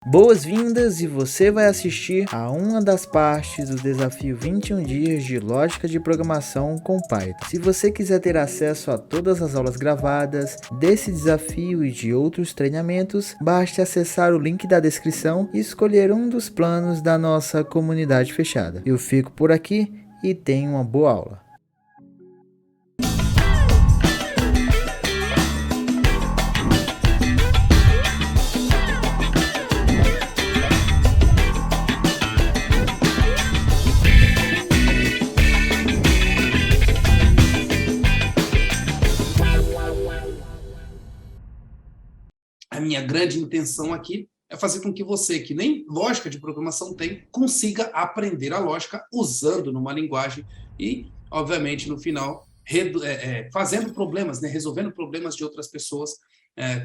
Boas-vindas, e você vai assistir a uma das partes do desafio 21 dias de lógica de programação com Python. Se você quiser ter acesso a todas as aulas gravadas desse desafio e de outros treinamentos, basta acessar o link da descrição e escolher um dos planos da nossa comunidade fechada. Eu fico por aqui e tenha uma boa aula. A minha grande intenção aqui é fazer com que você, que nem lógica de programação tem, consiga aprender a lógica usando numa linguagem e, obviamente, no final, fazendo problemas, né? Resolvendo problemas de outras pessoas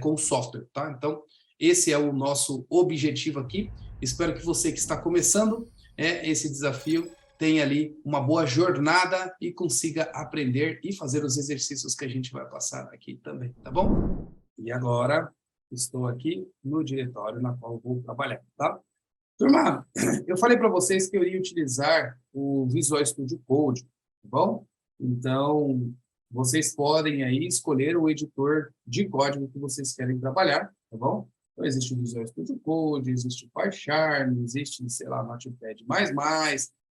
com software. Tá? Então, esse é o nosso objetivo aqui. Espero que você que está começando esse desafio tenha ali uma boa jornada e consiga aprender e fazer os exercícios que a gente vai passar aqui também, tá bom? E agora estou aqui no diretório na qual vou trabalhar, tá? Turma, eu falei para vocês que eu iria utilizar o Visual Studio Code, tá bom? Então, vocês podem aí escolher o editor de código que vocês querem trabalhar, tá bom? Então, existe o Visual Studio Code, existe o PyCharm, existe, sei lá, Notepad++,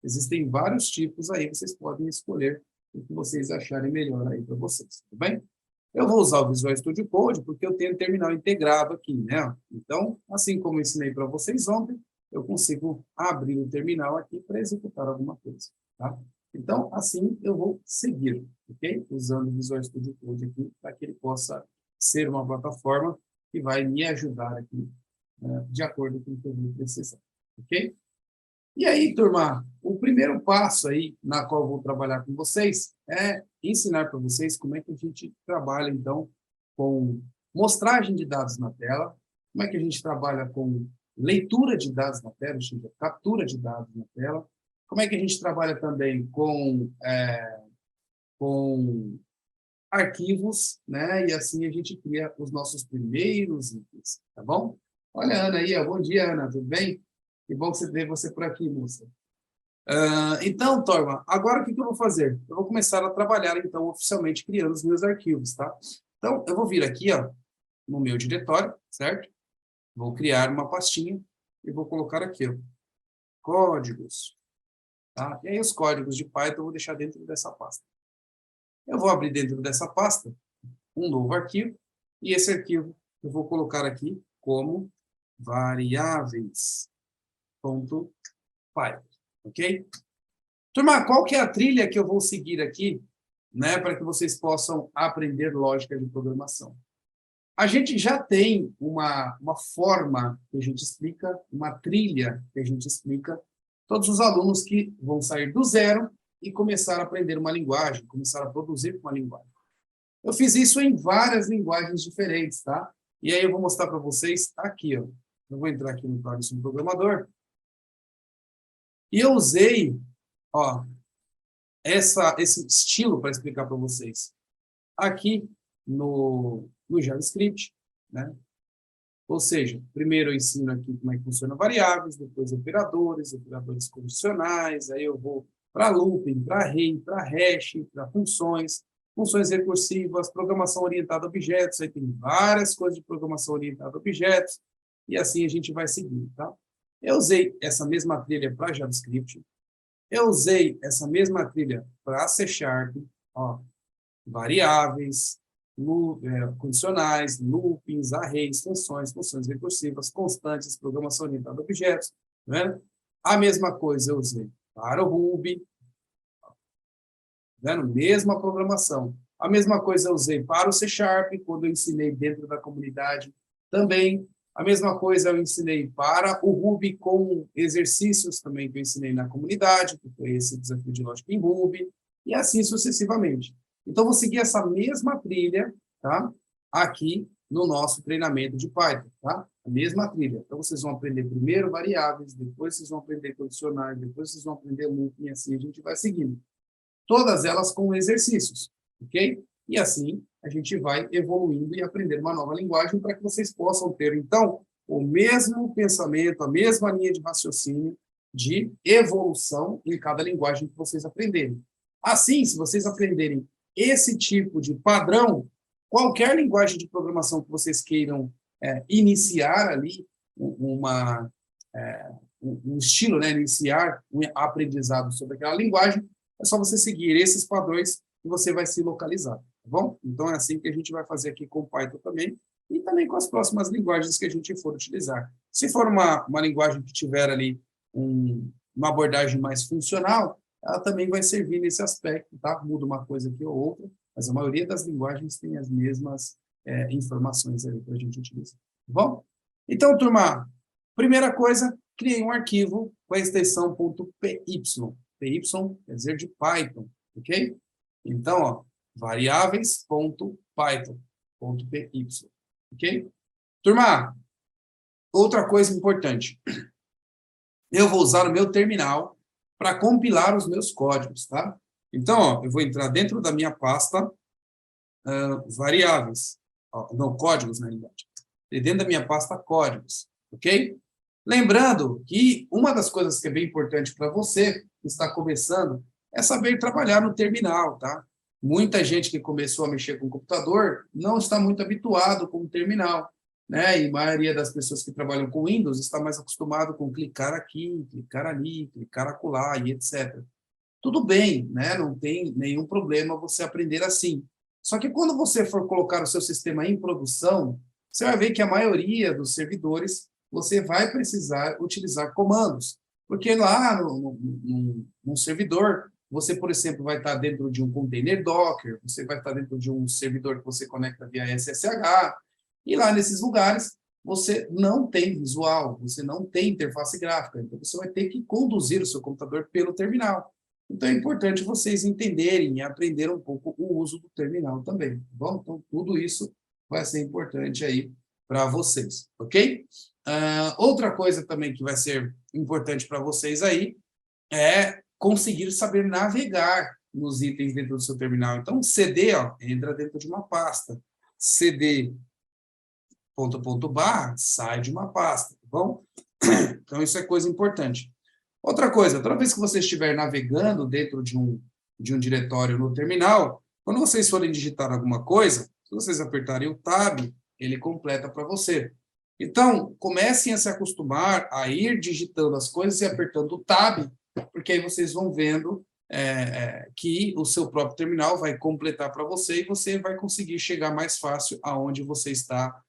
existem vários tipos aí, vocês podem escolher o que vocês acharem melhor aí para vocês, tudo bem? Eu vou usar o Visual Studio Code porque eu tenho terminal integrado aqui, né? Então, assim como eu ensinei para vocês ontem, eu consigo abrir o terminal aqui para executar alguma coisa, tá? Então, assim eu vou seguir, ok? Usando o Visual Studio Code aqui para que ele possa ser uma plataforma que vai me ajudar aqui, de acordo com o que eu vou precisar, ok? E aí, turma, o primeiro passo aí na qual eu vou trabalhar com vocês é ensinar para vocês como é que a gente trabalha, então, com mostragem de dados na tela, como é que a gente trabalha com leitura de dados na tela, ou seja, captura de dados na tela, como é que a gente trabalha também com arquivos, né? E assim a gente cria os nossos primeiros itens, tá bom? Olha a Ana aí, ó. Bom dia, Ana, tudo bem? Que bom ver você por aqui, moça. Então, Torma, agora o que eu vou fazer? Eu vou começar a trabalhar, então, oficialmente criando os meus arquivos, tá? Então, eu vou vir aqui, ó, no meu diretório, certo? Vou criar uma pastinha e vou colocar aqui, ó, códigos, tá? E aí os códigos de Python eu vou deixar dentro dessa pasta. Eu vou abrir dentro dessa pasta um novo arquivo e esse arquivo eu vou colocar aqui como variáveis.py, ok? Turma, qual que é a trilha que eu vou seguir aqui, né, para que vocês possam aprender lógica de programação? A gente já tem uma forma que a gente explica, uma trilha que a gente explica, todos os alunos que vão sair do zero e começar a aprender uma linguagem, começar a produzir uma linguagem. Eu fiz isso em várias linguagens diferentes, tá? E aí eu vou mostrar para vocês aqui, ó. Eu vou entrar aqui no Torne-se um Programador. E eu usei, ó, esse estilo para explicar para vocês. Aqui no JavaScript, né? Ou seja, primeiro eu ensino aqui como é que funciona variáveis, depois operadores condicionais, aí eu vou para looping, para array, para hash, para funções recursivas, programação orientada a objetos, aí tem várias coisas de programação orientada a objetos, e assim a gente vai seguindo, tá? Eu usei essa mesma trilha para JavaScript, eu usei essa mesma trilha para C#, ó, variáveis, condicionais, loopings, arrays, funções recursivas, constantes, programação orientada a objetos. Né? A mesma coisa eu usei para o Ruby, né? Mesma programação. A mesma coisa eu usei para o C#, quando eu ensinei dentro da comunidade também. A mesma coisa eu ensinei para o Ruby com exercícios também que eu ensinei na comunidade, que foi esse desafio de lógica em Ruby, e assim sucessivamente. Então, vou seguir essa mesma trilha, tá? Aqui no nosso treinamento de Python, tá? A mesma trilha. Então, vocês vão aprender primeiro variáveis, depois vocês vão aprender condicionais, depois vocês vão aprender looping, e assim a gente vai seguindo. Todas elas com exercícios, ok? E assim a gente vai evoluindo e aprender uma nova linguagem para que vocês possam ter, então, o mesmo pensamento, a mesma linha de raciocínio de evolução em cada linguagem que vocês aprenderem. Assim, se vocês aprenderem esse tipo de padrão, qualquer linguagem de programação que vocês queiram iniciar ali, um estilo, né, iniciar um aprendizado sobre aquela linguagem, é só você seguir esses padrões e você vai se localizar, tá bom? Então, é assim que a gente vai fazer aqui com o Python também, e também com as próximas linguagens que a gente for utilizar. Se for uma linguagem que tiver ali uma abordagem mais funcional, ela também vai servir nesse aspecto, tá? Muda uma coisa aqui ou outra, mas a maioria das linguagens tem as mesmas informações ali para a gente utilizar, tá bom? Então, turma, primeira coisa, criei um arquivo com a extensão .py. Py quer dizer de Python, ok? Então, ó, variáveis.python.py, ok? Turma, outra coisa importante. Eu vou usar o meu terminal para compilar os meus códigos, tá? Então, ó, eu vou entrar dentro da minha pasta variáveis, ó, não, códigos, na realidade. Dentro da minha pasta códigos, ok? Lembrando que uma das coisas que é bem importante para você que está começando é saber trabalhar no terminal, tá? Muita gente que começou a mexer com o computador não está muito habituado com o terminal, né? E a maioria das pessoas que trabalham com Windows está mais acostumado com clicar aqui, clicar ali, clicar acolá e etc. Tudo bem, né? Não tem nenhum problema você aprender assim. Só que quando você for colocar o seu sistema em produção, você vai ver que a maioria dos servidores você vai precisar utilizar comandos. Porque lá num servidor, você, por exemplo, vai estar dentro de um container Docker, você vai estar dentro de um servidor que você conecta via SSH, e lá nesses lugares você não tem visual, você não tem interface gráfica, então você vai ter que conduzir o seu computador pelo terminal. Então é importante vocês entenderem e aprender um pouco o uso do terminal também, tá bom? Então tudo isso vai ser importante aí para vocês, ok? Outra coisa também que vai ser importante para vocês aí é conseguir saber navegar nos itens dentro do seu terminal. Então, CD, ó, entra dentro de uma pasta. CD .. sai de uma pasta, tá bom? Então, isso é coisa importante. Outra coisa, toda vez que você estiver navegando dentro de um diretório no terminal, quando vocês forem digitar alguma coisa, se vocês apertarem o Tab, ele completa para você. Então, comecem a se acostumar a ir digitando as coisas e apertando o Tab, porque aí vocês vão vendo que o seu próprio terminal vai completar para você e você vai conseguir chegar mais fácil aonde você está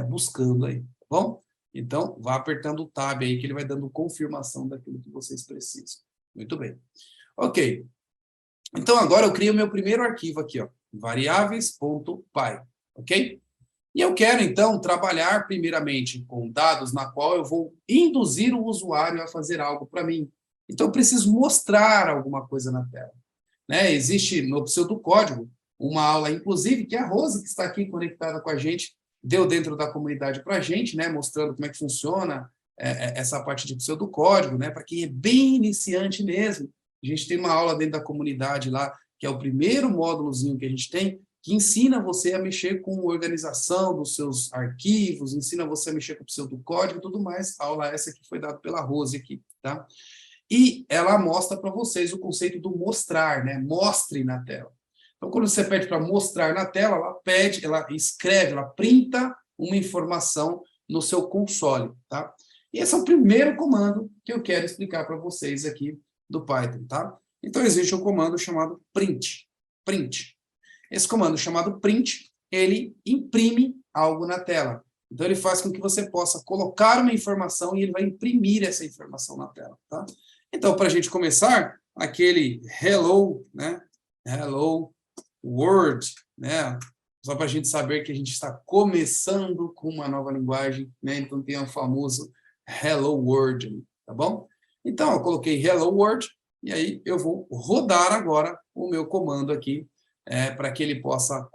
buscando aí, tá bom? Então, vá apertando o Tab aí, que ele vai dando confirmação daquilo que vocês precisam. Muito bem. Ok. Então, agora eu crio o meu primeiro arquivo aqui, ó, variáveis.py, ok? E eu quero, então, trabalhar primeiramente com dados na qual eu vou induzir o usuário a fazer algo para mim. Então, eu preciso mostrar alguma coisa na tela, né? Existe no pseudocódigo uma aula, inclusive, que a Rose, que está aqui conectada com a gente, deu dentro da comunidade para a gente, né? Mostrando como é que funciona essa parte de pseudocódigo, né? Para quem é bem iniciante mesmo. A gente tem uma aula dentro da comunidade lá, que é o primeiro módulozinho que a gente tem, que ensina você a mexer com organização dos seus arquivos, ensina você a mexer com o pseudocódigo e tudo mais. A aula essa que foi dada pela Rose aqui, tá? E ela mostra para vocês o conceito do mostrar, né? Mostre na tela. Então, quando você pede para mostrar na tela, ela pede, ela escreve, ela printa uma informação no seu console, tá? E esse é o primeiro comando que eu quero explicar para vocês aqui do Python, tá? Então, existe um comando chamado print. Print. Esse comando chamado print, ele imprime algo na tela. Então, ele faz com que você possa colocar uma informação e ele vai imprimir essa informação na tela, tá? Então, para a gente começar, aquele hello, né? Hello world, né? Só para a gente saber que a gente está começando com uma nova linguagem, né? Então, tem o famoso hello world, tá bom? Então, eu coloquei hello world e aí eu vou rodar agora o meu comando aqui para que ele possa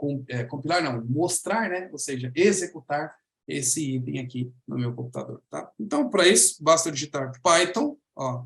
compilar, não, mostrar, né? Ou seja, executar esse item aqui no meu computador, tá? Então, para isso, basta digitar Python, ó.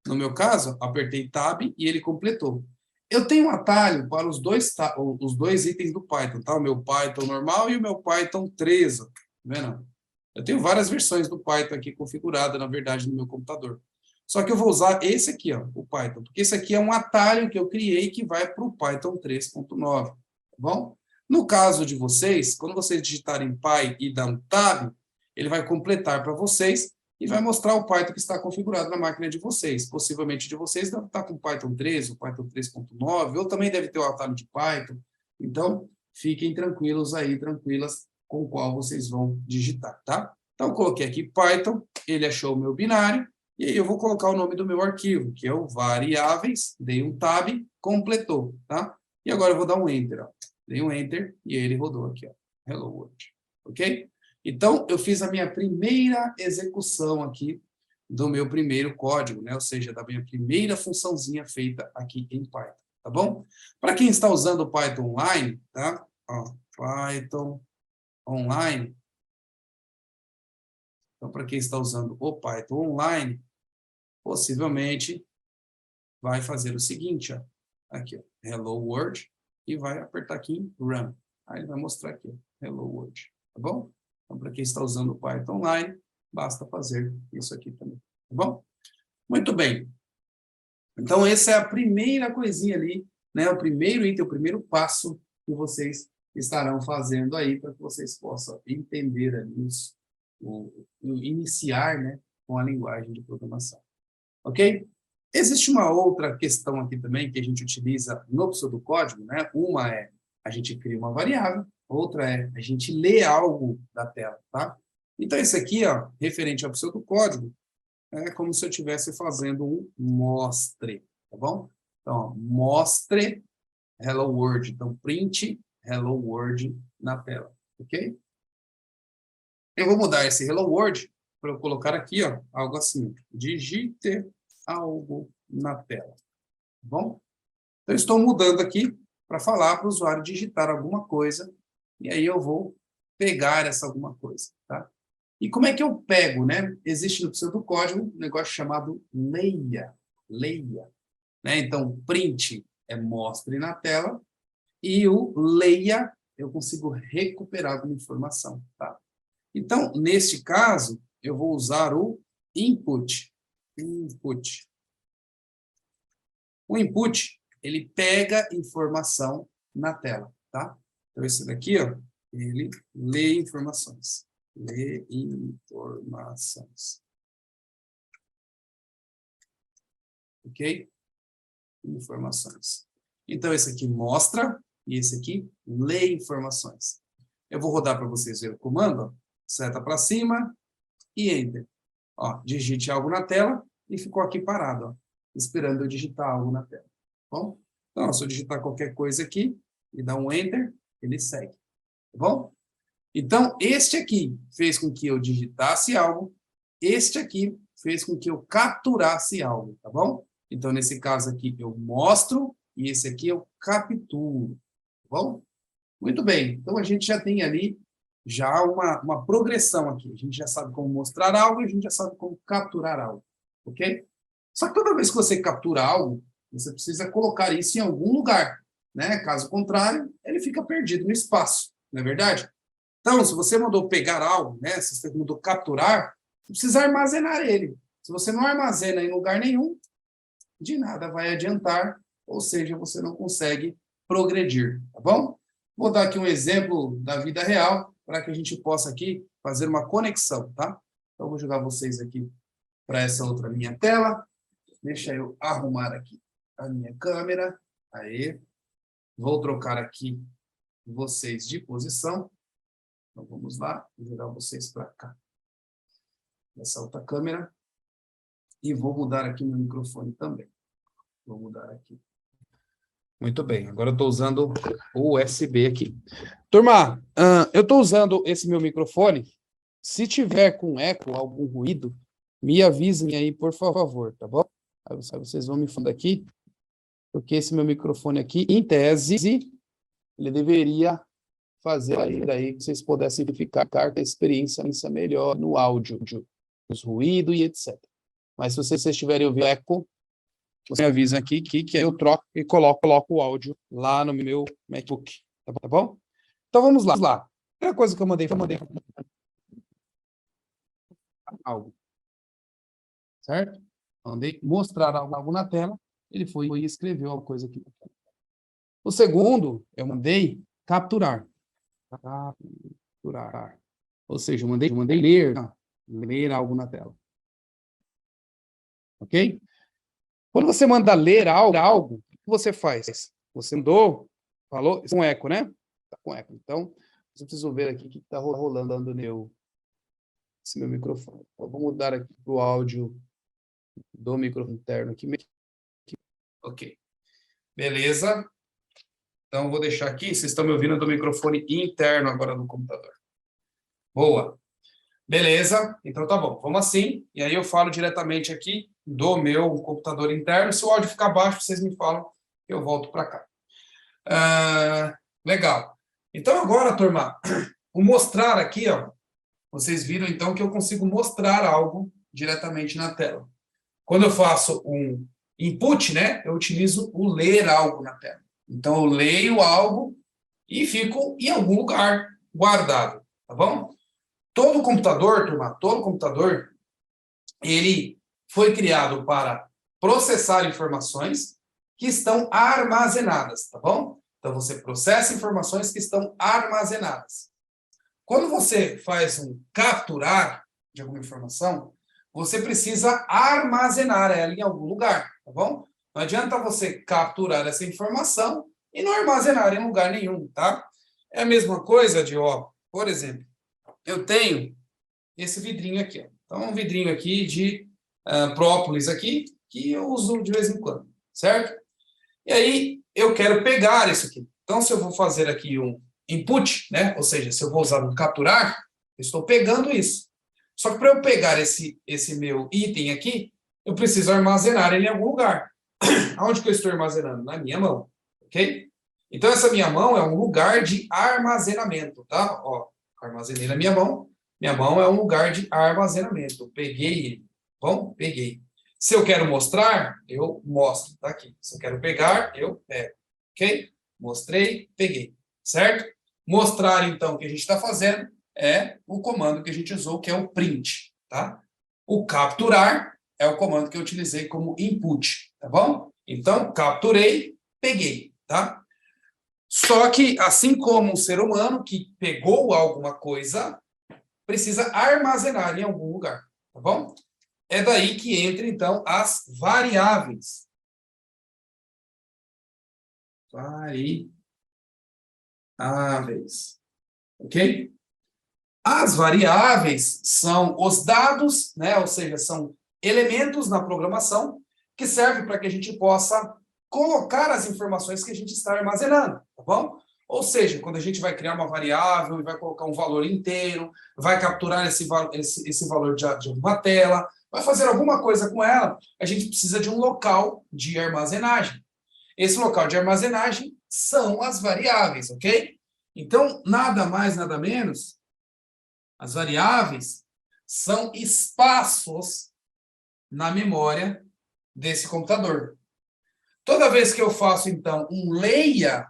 No meu caso, apertei Tab e ele completou. Eu tenho um atalho para os dois itens do Python, tá? O meu Python normal e o meu Python 3, tá vendo? Eu tenho várias versões do Python aqui configurada, na verdade, no meu computador. Só que eu vou usar esse aqui, ó, o Python, porque esse aqui é um atalho que eu criei que vai para o Python 3.9, tá bom? No caso de vocês, quando vocês digitarem Py e dar um Tab, ele vai completar para vocês e vai mostrar o Python que está configurado na máquina de vocês. Possivelmente de vocês deve estar com Python 3, o Python 3.9, ou também deve ter o atalho de Python. Então, fiquem tranquilos aí, tranquilas, com o qual vocês vão digitar, tá? Então, eu coloquei aqui Python, ele achou o meu binário, e aí eu vou colocar o nome do meu arquivo, que é o variáveis, dei um tab, completou, tá? E agora eu vou dar um enter, ó. Dei um enter e ele rodou aqui, ó. Hello World, ok? Então, eu fiz a minha primeira execução aqui do meu primeiro código, né? Ou seja, da minha primeira funçãozinha feita aqui em Python, tá bom? Para quem está usando o Python Online, tá? Ó, Python Online. Então, para quem está usando o Python Online, possivelmente vai fazer o seguinte, ó. Aqui, ó, Hello World, e vai apertar aqui em Run. Aí ele vai mostrar aqui, ó, Hello World, tá bom? Então, para quem está usando o Python Online, basta fazer isso aqui também, tá bom? Muito bem. Então, essa é a primeira coisinha ali, né? O primeiro item, o primeiro passo que vocês estarão fazendo aí para que vocês possam entender ali iniciar, né, com a linguagem de programação. Ok? Existe uma outra questão aqui também que a gente utiliza no pseudocódigo, né? Uma é a gente cria uma variável, outra é a gente lê algo da tela, tá? Então, esse aqui, ó, referente ao pseudocódigo, é como se eu estivesse fazendo um mostre, tá bom? Então, ó, mostre Hello World. Então, print Hello World na tela, ok? Eu vou mudar esse Hello World para eu colocar aqui, ó, algo assim. Digite algo na tela, tá bom? Então, eu estou mudando aqui para falar para o usuário digitar alguma coisa, e aí eu vou pegar essa alguma coisa, tá? E como é que eu pego, né? Existe no pseudocódigo um negócio chamado leia, né? Então, print é mostre na tela, e o leia eu consigo recuperar alguma informação, tá? Então, neste caso, eu vou usar o input. O input, ele pega informação na tela, tá? Então, esse daqui, ó, ele lê informações. Lê informações. Ok? Informações. Então, esse aqui mostra e esse aqui lê informações. Eu vou rodar para vocês verem o comando, ó. Seta para cima e Enter. Ó, digite algo na tela e ficou aqui parado, ó, esperando eu digitar algo na tela. Tá bom? Então, se eu digitar qualquer coisa aqui e dar um Enter, ele segue. Tá bom? Então, este aqui fez com que eu digitasse algo, este aqui fez com que eu capturasse algo, tá bom? Então, nesse caso aqui, eu mostro e esse aqui eu capturo, tá bom? Muito bem, então a gente já tem ali já uma progressão aqui. A gente já sabe como mostrar algo e a gente já sabe como capturar algo, ok? Só que toda vez que você captura algo, você precisa colocar isso em algum lugar, né? Caso contrário, ele fica perdido no espaço, não é verdade? Então, se você mandou pegar algo, né? Se você mandou capturar, você precisa armazenar ele. Se você não armazena em lugar nenhum, de nada vai adiantar, ou seja, você não consegue progredir, tá bom? Vou dar aqui um exemplo da vida real, para que a gente possa aqui fazer uma conexão, tá? Então, vou jogar vocês aqui para essa outra minha tela. Deixa eu arrumar aqui a minha câmera. Aí. Vou trocar aqui vocês de posição. Então, vamos lá. Vou jogar vocês para cá. Essa outra câmera. E vou mudar aqui meu microfone também. Vou mudar aqui. Muito bem, agora eu estou usando o USB aqui. Turma, eu estou usando esse meu microfone. Se tiver com eco, algum ruído, me avisem aí, por favor, tá bom? Aí vocês vão me falando aqui, porque esse meu microfone aqui, em tese, ele deveria fazer aí que vocês pudessem ficar com a experiência melhor no áudio, os ruídos e etc. Mas se vocês estiverem ouvindo eco, você me avisa aqui que eu troco e coloco o áudio lá no meu MacBook, tá bom? Então vamos lá. A primeira coisa que eu mandei algo. Certo? Mandei mostrar algo na tela, ele foi e escreveu alguma coisa aqui. O segundo, eu mandei capturar. Capturar. Ou seja, eu mandei ler algo na tela. Ok? Quando você manda ler algo, o que você faz? Você mandou, falou, com eco, né? Tá com eco. Então, eu preciso ver aqui o que está rolando esse meu microfone. Eu vou mudar aqui para o áudio do microfone interno aqui. Ok. Beleza. Então, vou deixar aqui. Vocês estão me ouvindo do microfone interno agora no computador. Boa. Beleza. Então, tá bom. Vamos assim. E aí eu falo diretamente aqui do meu computador interno. Se o áudio ficar baixo, vocês me falam. Eu volto para cá. Legal. Então, agora, turma, o mostrar aqui, ó. Vocês viram, então, que eu consigo mostrar algo diretamente na tela. Quando eu faço um input, né, eu utilizo o ler algo na tela. Então, eu leio algo e fico em algum lugar guardado, tá bom? Todo computador, turma, ele foi criado para processar informações que estão armazenadas, tá bom? Então, você processa informações que estão armazenadas. Quando você faz um capturar de alguma informação, você precisa armazenar ela em algum lugar, tá bom? Não adianta você capturar essa informação e não armazenar em lugar nenhum, tá? É a mesma coisa de, ó, por exemplo, eu tenho esse vidrinho aqui, ó. Então, um vidrinho aqui de própolis aqui, que eu uso de vez em quando, certo? E aí, eu quero pegar isso aqui. Então, se eu vou fazer aqui um input, né? Ou seja, se eu vou usar um capturar, eu estou pegando isso. Só que para eu pegar esse meu item aqui, eu preciso armazenar ele em algum lugar. Aonde que eu estou armazenando? Na minha mão, ok? Então, essa minha mão é um lugar de armazenamento, tá? Ó, armazenei na minha mão. Minha mão é um lugar de armazenamento. Eu peguei ele. Bom, peguei. Se eu quero mostrar, eu mostro, tá aqui. Se eu quero pegar, eu pego, ok? Mostrei, peguei, certo? Mostrar, então, o que a gente está fazendo é o comando que a gente usou, que é o print, tá? O capturar é o comando que eu utilizei como input, tá bom? Então, capturei, peguei, tá? Só que, assim como o ser humano que pegou alguma coisa, precisa armazenar em algum lugar, tá bom? É daí que entra, então, as variáveis. Variáveis. Ok? As variáveis são os dados, né? Ou seja, são elementos na programação que servem para que a gente possa colocar as informações que a gente está armazenando, tá bom? Ou seja, quando a gente vai criar uma variável e vai colocar um valor inteiro, vai capturar esse valor de uma tela, vai fazer alguma coisa com ela, a gente precisa de um local de armazenagem. Esse local de armazenagem são as variáveis, ok? Então, nada mais, nada menos, as variáveis são espaços na memória desse computador. Toda vez que eu faço, então, um leia,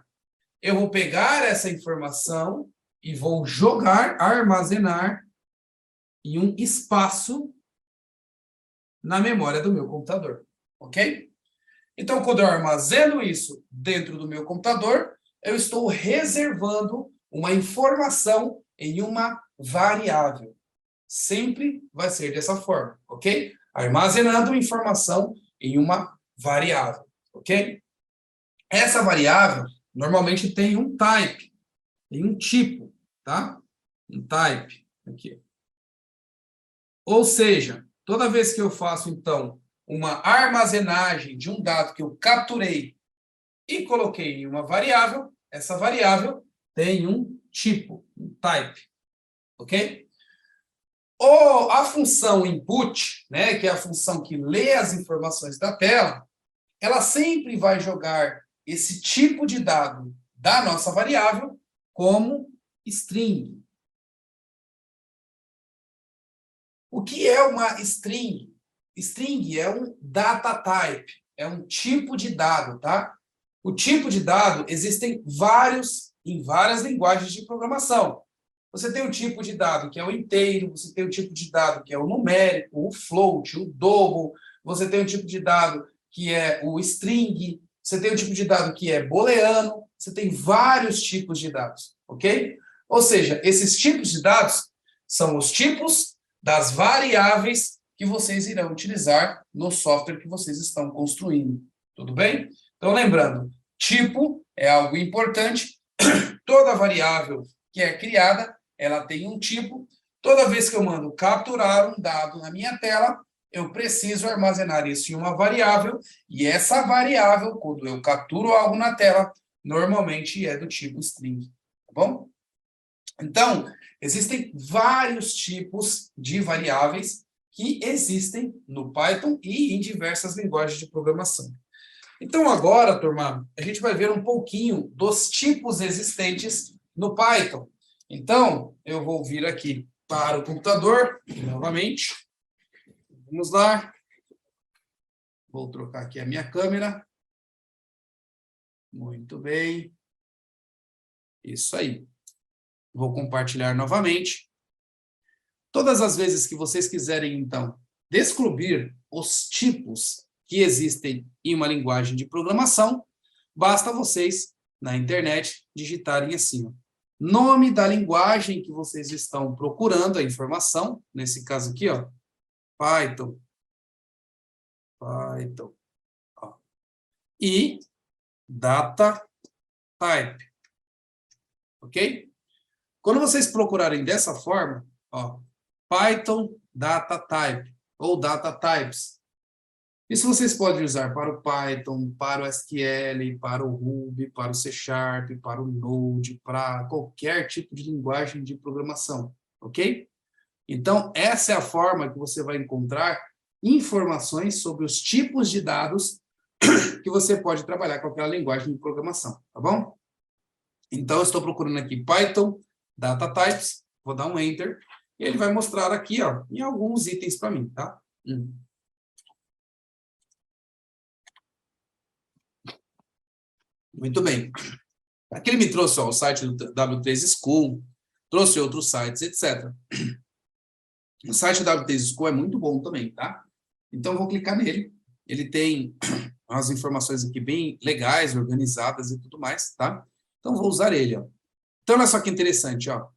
eu vou pegar essa informação e vou jogar, armazenar em um espaço na memória do meu computador, ok? Então, quando eu armazeno isso dentro do meu computador, eu estou reservando uma informação em uma variável. Sempre vai ser dessa forma, ok? Armazenando informação em uma variável, ok? Essa variável normalmente tem um type, tem um tipo, tá? Um type aqui. Ou seja, toda vez que eu faço, então, uma armazenagem de um dado que eu capturei e coloquei em uma variável, essa variável tem um tipo, um type, ok? Ou a função input, né, que é a função que lê as informações da tela, ela sempre vai jogar esse tipo de dado da nossa variável como string. O que é uma string? String é um data type, é um tipo de dado, tá? O tipo de dado existem vários em várias linguagens de programação. Você tem um tipo de dado que é o inteiro, você tem um tipo de dado que é o numérico, o float, o double, você tem um tipo de dado que é o string, você tem um tipo de dado que é booleano, você tem vários tipos de dados, ok? Ou seja, esses tipos de dados são os tipos das variáveis que vocês irão utilizar no software que vocês estão construindo, tudo bem? Então, lembrando, tipo é algo importante, toda variável que é criada, ela tem um tipo. Toda vez que eu mando capturar um dado na minha tela, eu preciso armazenar isso em uma variável, e essa variável, quando eu capturo algo na tela, normalmente é do tipo string, tá bom? Então, existem vários tipos de variáveis que existem no Python e em diversas linguagens de programação. Então, agora, turma, a gente vai ver um pouquinho dos tipos existentes no Python. Então, eu vou vir aqui para o computador, novamente. Vamos lá. Vou trocar aqui a minha câmera. Muito bem. Isso aí. Vou compartilhar novamente. Todas as vezes que vocês quiserem, então, descobrir os tipos que existem em uma linguagem de programação, basta vocês, na internet, digitarem assim, ó, nome da linguagem que vocês estão procurando a informação, nesse caso aqui, ó, Python, ó, e data type, ok? Quando vocês procurarem dessa forma, ó, Python data type ou data types, isso vocês podem usar para o Python, para o SQL, para o Ruby, para o C Sharp, para o Node, para qualquer tipo de linguagem de programação, ok? Então, essa é a forma que você vai encontrar informações sobre os tipos de dados que você pode trabalhar com aquela linguagem de programação, tá bom? Então, eu estou procurando aqui Python, Data Types, vou dar um Enter, e ele vai mostrar aqui, ó, em alguns itens para mim, tá? Muito bem. Aqui ele me trouxe ó, o site do W3 School, trouxe outros sites, etc. O site do W3 School é muito bom também, tá? Então, eu vou clicar nele. Ele tem umas informações aqui bem legais, organizadas e tudo mais, tá? Então, vou usar ele, ó. Então, olha só que interessante, ó.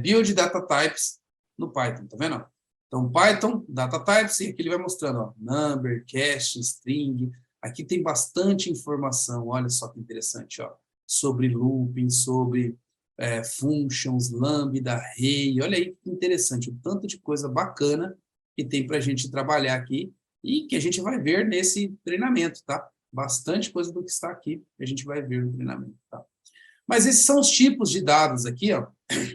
Build Data Types no Python, tá vendo? Então, Python, Data Types, e aqui ele vai mostrando, ó, number, cache, string. Aqui tem bastante informação, olha só que interessante, ó, sobre looping, sobre functions, lambda, array. Olha aí que interessante, o tanto de coisa bacana que tem para a gente trabalhar aqui e que a gente vai ver nesse treinamento, tá? Bastante coisa do que está aqui que a gente vai ver no treinamento, tá? Mas esses são os tipos de dados aqui, ó,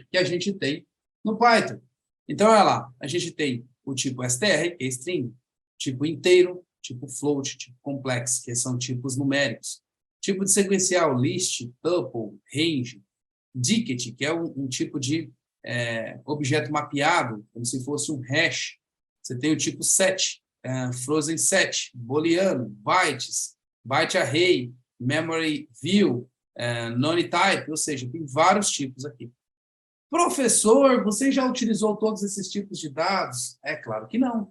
que a gente tem no Python. Então, olha lá, a gente tem o tipo str, que é string, tipo inteiro, tipo float, tipo complex, que são tipos numéricos. Tipo de sequencial, list, tuple, range. Dict, que é um tipo de objeto mapeado, como se fosse um hash. Você tem o tipo set, frozen set, booleano, bytes, byte array, memory view, non-type, ou seja, tem vários tipos aqui. Professor, você já utilizou todos esses tipos de dados? É claro que não.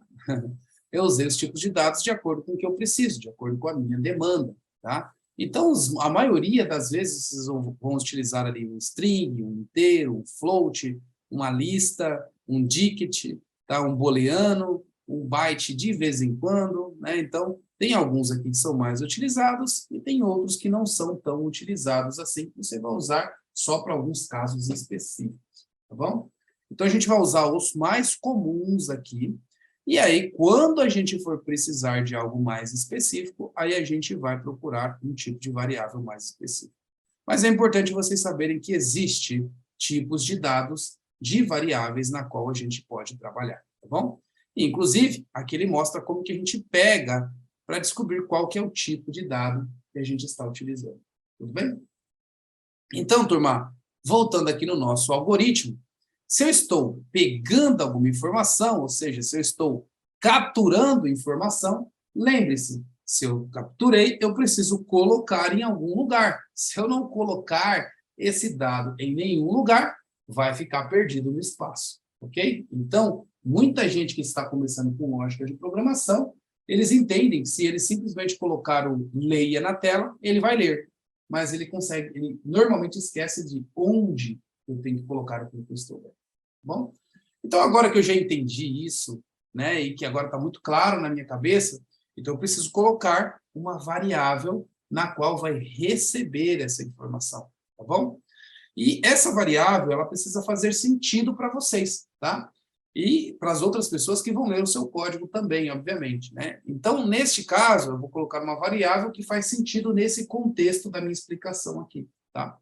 Eu usei os tipos de dados de acordo com o que eu preciso, de acordo com a minha demanda, tá? Então, a maioria das vezes, vocês vão utilizar ali um string, um inteiro, um float, uma lista, um dict, tá? Um booleano, um byte de vez em quando, né? Então, tem alguns aqui que são mais utilizados e tem outros que não são tão utilizados assim, que você vai usar só para alguns casos específicos, tá bom? Então, a gente vai usar os mais comuns aqui, e aí, quando a gente for precisar de algo mais específico, aí a gente vai procurar um tipo de variável mais específico. Mas é importante vocês saberem que existe tipos de dados de variáveis na qual a gente pode trabalhar, tá bom? Inclusive, aqui ele mostra como que a gente pega para descobrir qual que é o tipo de dado que a gente está utilizando. Tudo bem? Então, turma, voltando aqui no nosso algoritmo, se eu estou pegando alguma informação, ou seja, se eu estou capturando informação, lembre-se, se eu capturei, eu preciso colocar em algum lugar. Se eu não colocar esse dado em nenhum lugar, vai ficar perdido no espaço, ok? Então, muita gente que está começando com lógica de programação, eles entendem que se ele simplesmente colocar o leia na tela, ele vai ler. Mas ele normalmente esquece de onde eu tenho que colocar o que eu estou lendo. Bom? Então, agora que eu já entendi isso, né, e que agora está muito claro na minha cabeça, então eu preciso colocar uma variável na qual vai receber essa informação, tá bom? E essa variável, ela precisa fazer sentido para vocês, tá? E para as outras pessoas que vão ler o seu código também, obviamente, né? Então, neste caso, eu vou colocar uma variável que faz sentido nesse contexto da minha explicação aqui, tá?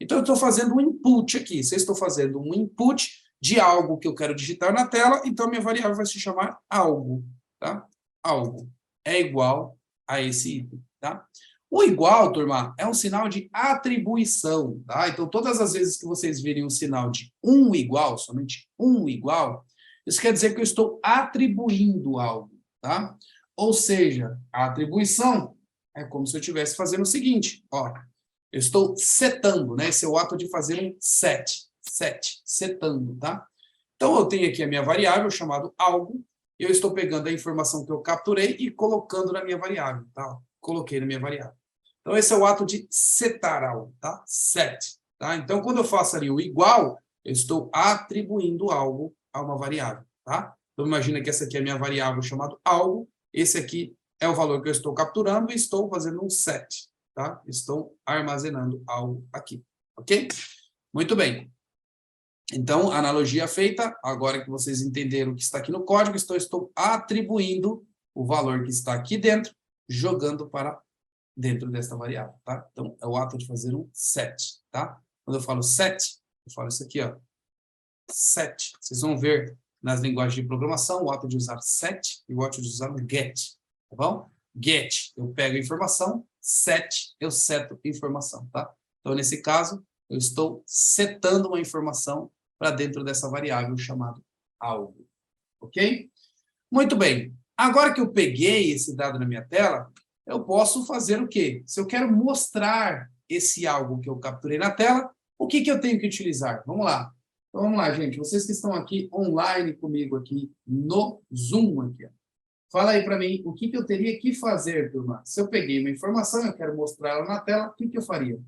Então, eu estou fazendo um input aqui. Se eu estou fazendo um input de algo que eu quero digitar na tela, então a minha variável vai se chamar algo, tá? Algo é igual a esse item, tá? O igual, turma, é um sinal de atribuição, tá? Então, todas as vezes que vocês virem um sinal de um igual, somente um igual, isso quer dizer que eu estou atribuindo algo, tá? Ou seja, a atribuição é como se eu estivesse fazendo o seguinte, ó, eu estou setando, né? Esse é o ato de fazer um setando, tá? Então, eu tenho aqui a minha variável chamada algo, eu estou pegando a informação que eu capturei e colocando na minha variável, tá? Coloquei na minha variável. Então, esse é o ato de setar algo, tá? Set, tá? Então, quando eu faço ali o igual, eu estou atribuindo algo a uma variável, tá? Então, imagina que essa aqui é a minha variável chamada algo, esse aqui é o valor que eu estou capturando e estou fazendo um set, tá? Estou armazenando algo aqui, ok? Muito bem. Então, analogia feita, agora que vocês entenderam o que está aqui no código, estou atribuindo o valor que está aqui dentro, jogando para dentro desta variável, tá? Então, é o ato de fazer um set, tá? Quando eu falo set, eu falo isso aqui, ó. Set. Vocês vão ver nas linguagens de programação o ato de usar set e o ato de usar get, tá bom? Get, eu pego a informação, set, eu seto informação, tá? Então, nesse caso, eu estou setando uma informação para dentro dessa variável chamada algo, ok? Muito bem. Agora que eu peguei esse dado na minha tela, eu posso fazer o quê? Se eu quero mostrar esse algo que eu capturei na tela, o que eu tenho que utilizar? Vamos lá. Então, vamos lá, gente. Vocês que estão aqui online comigo aqui no Zoom aqui, ó. Fala aí para mim o que eu teria que fazer, turma. Se eu peguei uma informação, eu quero mostrar ela na tela, o que eu faria?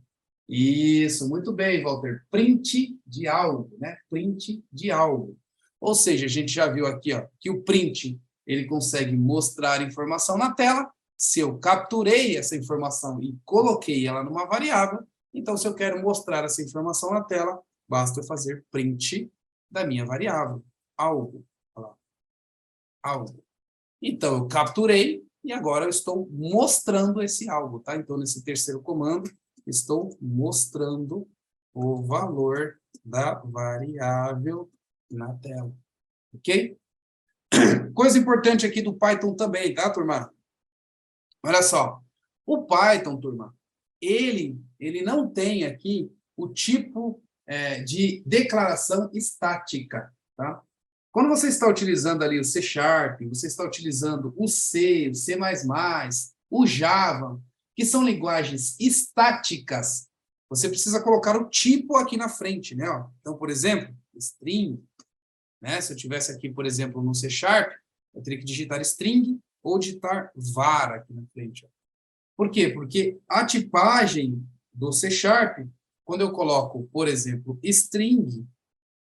Isso, muito bem, Walter. Print de algo, né? Print de algo. Ou seja, a gente já viu aqui, ó, que o print ele consegue mostrar informação na tela. Se eu capturei essa informação e coloquei ela numa variável, então se eu quero mostrar essa informação na tela, basta eu fazer print da minha variável, algo. Olha lá. Algo. Então eu capturei e agora eu estou mostrando esse algo, tá? Então nesse terceiro comando, estou mostrando o valor da variável na tela, ok? Coisa importante aqui do Python também, tá, turma? Olha só, o Python, turma, ele não tem aqui o tipo de declaração estática, tá? Quando você está utilizando ali o C#, você está utilizando o C, o C++, o Java, que são linguagens estáticas, você precisa colocar o tipo aqui na frente, né? Então, por exemplo, string, né? Se eu tivesse aqui, por exemplo, no C#, eu teria que digitar string ou digitar var aqui na frente. Por quê? Porque a tipagem do C#, quando eu coloco, por exemplo, string,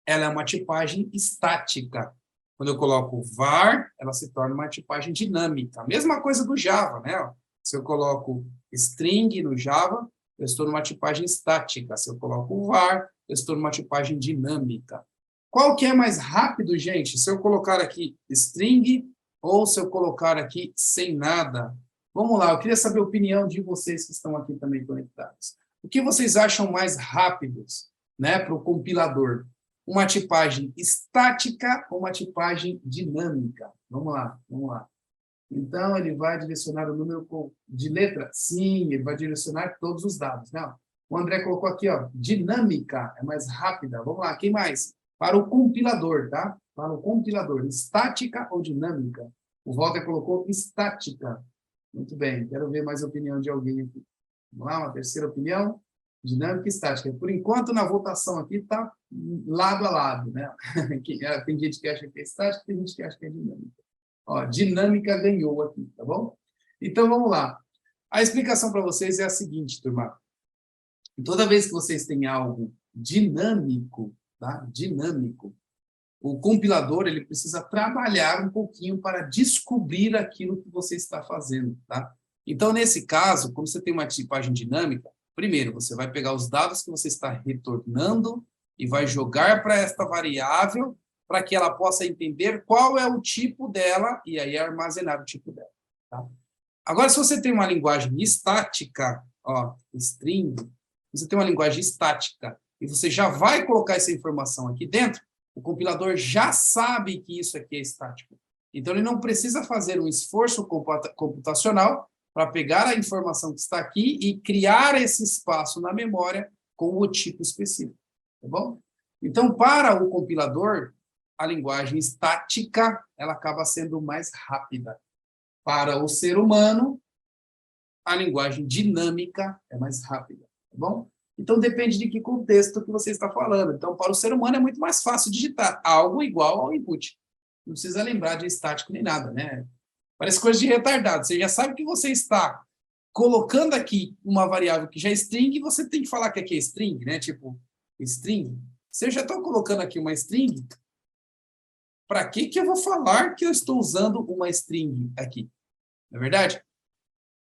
ela é uma tipagem estática. Quando eu coloco var, ela se torna uma tipagem dinâmica. A mesma coisa do Java, né? Se eu coloco string no Java, eu estou numa tipagem estática. Se eu coloco var, eu estou numa tipagem dinâmica. Qual que é mais rápido, gente? Se eu colocar aqui string ou se eu colocar aqui sem nada? Vamos lá, eu queria saber a opinião de vocês que estão aqui também conectados. O que vocês acham mais rápidos, né, para o compilador? Uma tipagem estática ou uma tipagem dinâmica? Vamos lá, vamos lá. Então, ele vai direcionar o número de letra? Sim, ele vai direcionar todos os dados, né? O André colocou aqui, ó, dinâmica, é mais rápida. Vamos lá, quem mais? Para o compilador, tá? Para o compilador, estática ou dinâmica? O Walter colocou estática. Muito bem, quero ver mais a opinião de alguém aqui. Vamos lá, uma terceira opinião. Dinâmica e estática. Por enquanto, na votação aqui está lado a lado, né? Tem gente que acha que é estática, tem gente que acha que é dinâmica. Ó, dinâmica ganhou aqui, tá bom? Então, vamos lá. A explicação para vocês é a seguinte, turma. Toda vez que vocês têm algo dinâmico, tá? Dinâmico, o compilador ele precisa trabalhar um pouquinho para descobrir aquilo que você está fazendo, tá? Então, nesse caso, como você tem uma tipagem dinâmica, primeiro, você vai pegar os dados que você está retornando e vai jogar para esta variável para que ela possa entender qual é o tipo dela e aí armazenar o tipo dela, tá? Agora, se você tem uma linguagem estática, ó, string, você tem uma linguagem estática e você já vai colocar essa informação aqui dentro, o compilador já sabe que isso aqui é estático. Então, ele não precisa fazer um esforço computacional para pegar a informação que está aqui e criar esse espaço na memória com o tipo específico. Tá bom? Então, para o compilador, a linguagem estática ela acaba sendo mais rápida. Para o ser humano, a linguagem dinâmica é mais rápida. Tá bom? Então, depende de que contexto que você está falando. Então, para o ser humano é muito mais fácil digitar algo igual ao input. Não precisa lembrar de estático nem nada, né? Parece coisa de retardado. Você já sabe que você está colocando aqui uma variável que já é string e você tem que falar que aqui é string, né? Tipo, string. Se eu já estou colocando aqui uma string, para que eu vou falar que eu estou usando uma string aqui? Não é verdade?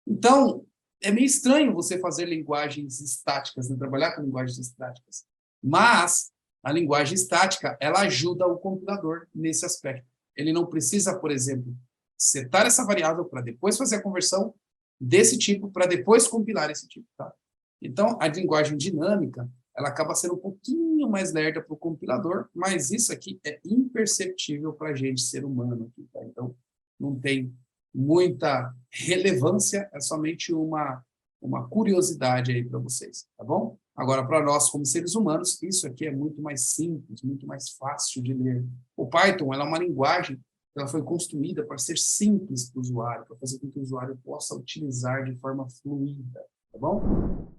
Então, é meio estranho você fazer linguagens estáticas, né? Trabalhar com linguagens estáticas. Mas a linguagem estática, ela ajuda o compilador nesse aspecto. Ele não precisa, por exemplo, setar essa variável para depois fazer a conversão desse tipo, para depois compilar esse tipo. Tá? Então, a linguagem dinâmica, ela acaba sendo um pouquinho mais lerda para o compilador, mas isso aqui é imperceptível para a gente, ser humano. Aqui, tá? Então, não tem muita relevância, é somente uma curiosidade aí para vocês, tá bom? Agora, para nós, como seres humanos, isso aqui é muito mais simples, muito mais fácil de ler. O Python, ela é uma linguagem que ela foi construída para ser simples para o usuário, para fazer com que o usuário possa utilizar de forma fluida, tá bom?